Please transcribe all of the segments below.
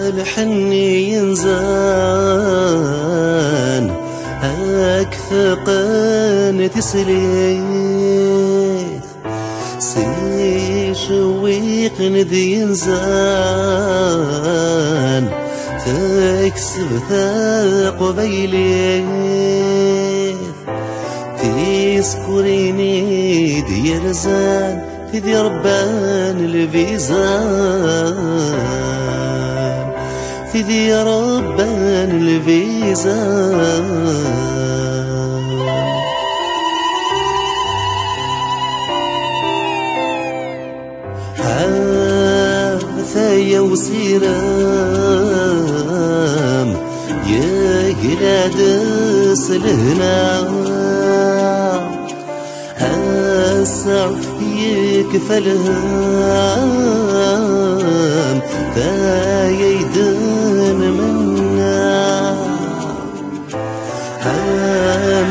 الحني ينزان أكثقن تسليث سيشويق ذي ينزان تكسب ثاق بيليث تذكريني دي رزان في ذي ربان الفيزان في ذي ربان الفيزان حاثايا وسيرام يا قلاد سلهنا هسع يكفلهم ذا يدن منا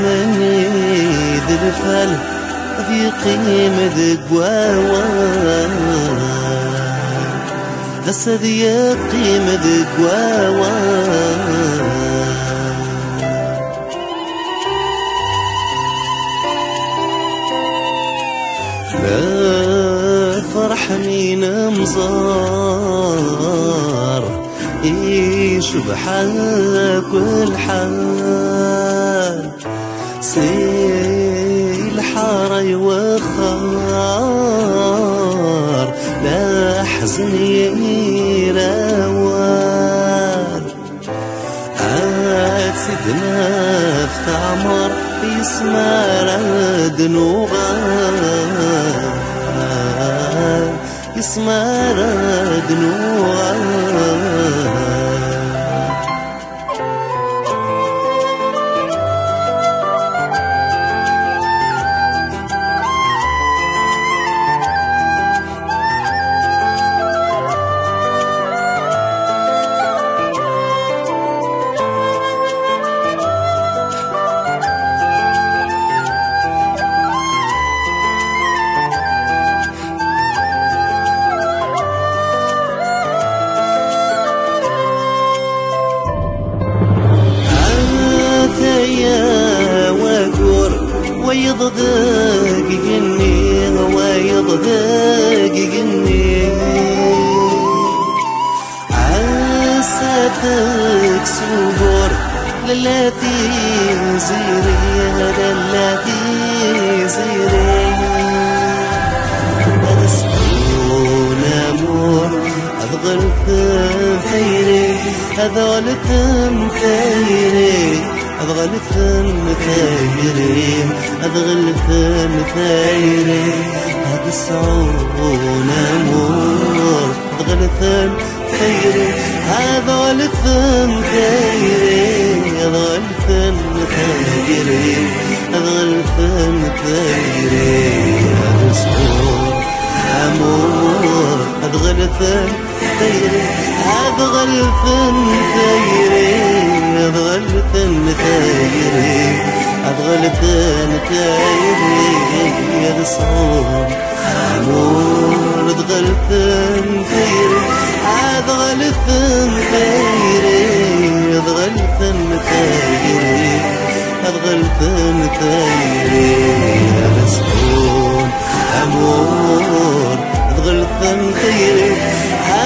من يد الفل في قيمة قواوان هسا ذي قيمة قواوان لا فرح مين مزار يشبحك والحال سيل حاري وخار لا حزن يراوال عاد سيدنا في عمر يسمر دنوغال يسمر دنوغال ويضدق جني ويضدق جني عساتك سبور للاتي زيري للاتي زيري هذا سكون امور اضغل ثيري هذول ثيري أضغل ثيري أضغل ثيري هذا السعون أمور أضغل ثيري هذول ثيري أضغل ثيري أضغل ثيري هذا السعون أمور أضغل ثيري أضغل ثيري أضغل ثيري أضغل ثيري يا الصوم أمور أضغل ثيري أضغل ثيري أضغل ثيري أضغل ثيري يا الصوم أمور أضغل ثيري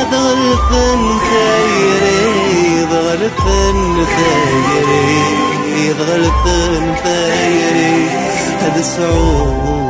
أضغل ثيري أضغل ثيري أضغل ثيري هذا السعود